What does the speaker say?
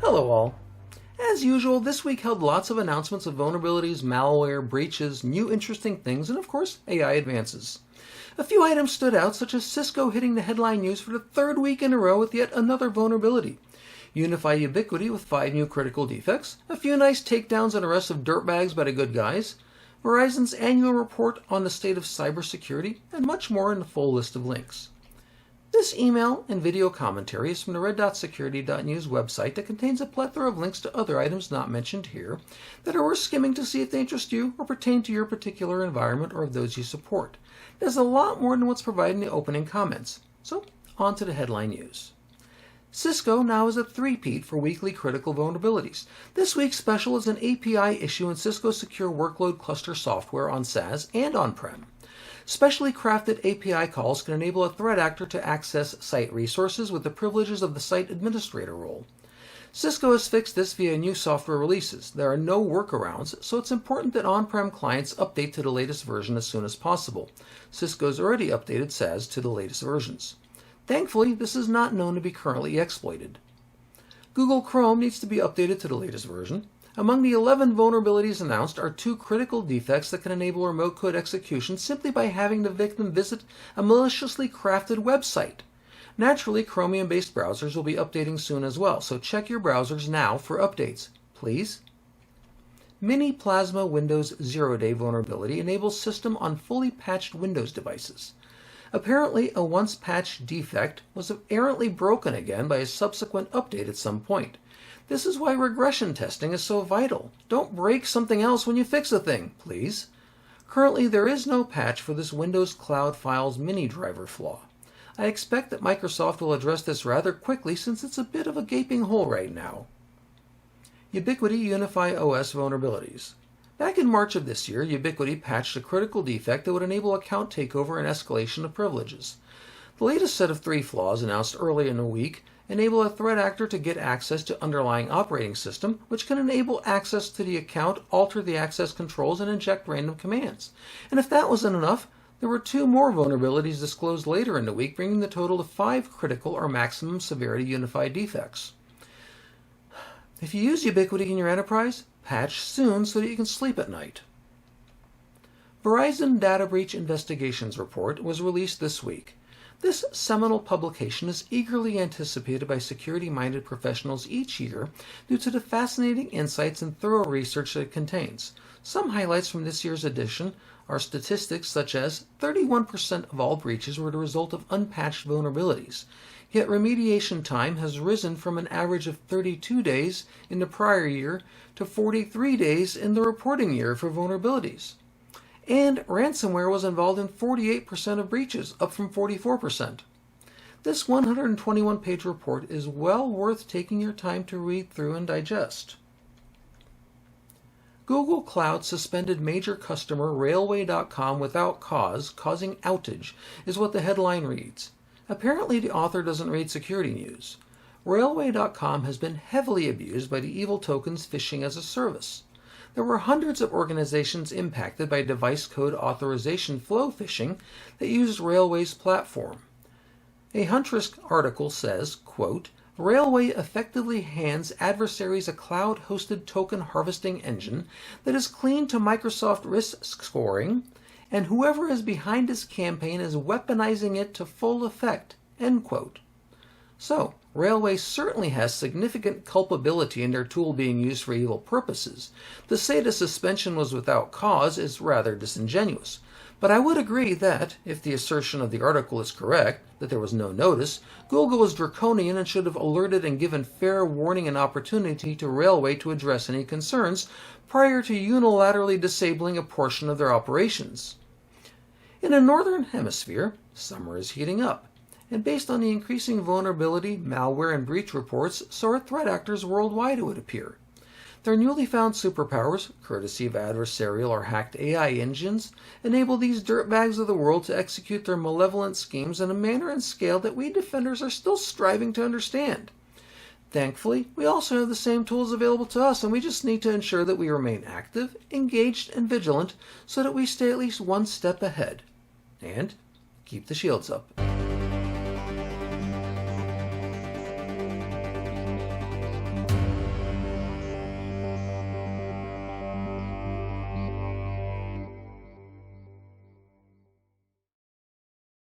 Hello all. As usual, this week held lots of announcements of vulnerabilities, malware, breaches, new interesting things, and of course, AI advances. A few items stood out, such as Cisco hitting the headline news for the third week in a row with yet another vulnerability. UniFi Ubiquiti with 5 new critical defects, a few nice takedowns and arrests of dirtbags by the good guys, Verizon's annual report on the state of cybersecurity, and much more in the full list of links. This email and video commentary is from the RedDotSecurity.news website that contains a plethora of links to other items not mentioned here that are worth skimming to see if they interest you or pertain to your particular environment or of those you support. There's a lot more than what's provided in the opening comments. So, on to the headline news. Cisco now is a three-peat for weekly critical vulnerabilities. This week's special is an API issue in Cisco's secure workload cluster software on SaaS and on-prem. Specially crafted API calls can enable a threat actor to access site resources with the privileges of the site administrator role. Cisco has fixed this via new software releases. There are no workarounds, so it's important that on-prem clients update to the latest version as soon as possible. Cisco's already updated SaaS to the latest versions. Thankfully, this is not known to be currently exploited. Google Chrome needs to be updated to the latest version. Among the 11 vulnerabilities announced are 2 critical defects that can enable remote code execution simply by having the victim visit a maliciously crafted website. Naturally, Chromium-based browsers will be updating soon as well, so check your browsers now for updates, please. MiniPlasma Windows 0-day vulnerability enables system on fully patched Windows devices. Apparently, a once-patched defect was errantly broken again by a subsequent update at some point. This is why regression testing is so vital. Don't break something else when you fix a thing, please. Currently, there is no patch for this Windows Cloud Files mini driver flaw. I expect that Microsoft will address this rather quickly since it's a bit of a gaping hole right now. Ubiquiti UniFi OS vulnerabilities. Back in March of this year, Ubiquiti patched a critical defect that would enable account takeover and escalation of privileges. The latest set of 3 flaws announced early in the week enable a threat actor to get access to underlying operating system, which can enable access to the account, alter the access controls, and inject random commands. And if that wasn't enough, there were 2 more vulnerabilities disclosed later in the week, bringing the total to 5 critical or maximum severity UniFi defects. If you use Ubiquiti in your enterprise, patch soon so that you can sleep at night. Verizon Data Breach Investigations Report was released this week. This seminal publication is eagerly anticipated by security-minded professionals each year due to the fascinating insights and thorough research that it contains. Some highlights from this year's edition are statistics such as 31% of all breaches were the result of unpatched vulnerabilities, yet remediation time has risen from an average of 32 days in the prior year to 43 days in the reporting year for vulnerabilities. And ransomware was involved in 48% of breaches, up from 44%. This 121-page report is well worth taking your time to read through and digest. Google Cloud suspended major customer Railway.com without cause, causing outage, is what the headline reads. Apparently the author doesn't read security news. Railway.com has been heavily abused by the evil tokens phishing as a service. There were hundreds of organizations impacted by device code authorization flow phishing that used Railway's platform. A Huntress article says, quote, Railway effectively hands adversaries a cloud-hosted token harvesting engine that is clean to Microsoft risk scoring, and whoever is behind this campaign is weaponizing it to full effect, end quote. So, Railway certainly has significant culpability in their tool being used for evil purposes. To say the suspension was without cause is rather disingenuous. But I would agree that, if the assertion of the article is correct, that there was no notice, Google was draconian and should have alerted and given fair warning and opportunity to Railway to address any concerns prior to unilaterally disabling a portion of their operations. In the Northern Hemisphere, summer is heating up. And based on the increasing vulnerability, malware, and breach reports, so are threat actors worldwide, it would appear. Their newly found superpowers, courtesy of adversarial or hacked AI engines, enable these dirtbags of the world to execute their malevolent schemes in a manner and scale that we defenders are still striving to understand. Thankfully, we also have the same tools available to us, and we just need to ensure that we remain active, engaged, and vigilant so that we stay at least one step ahead. And keep the shields up.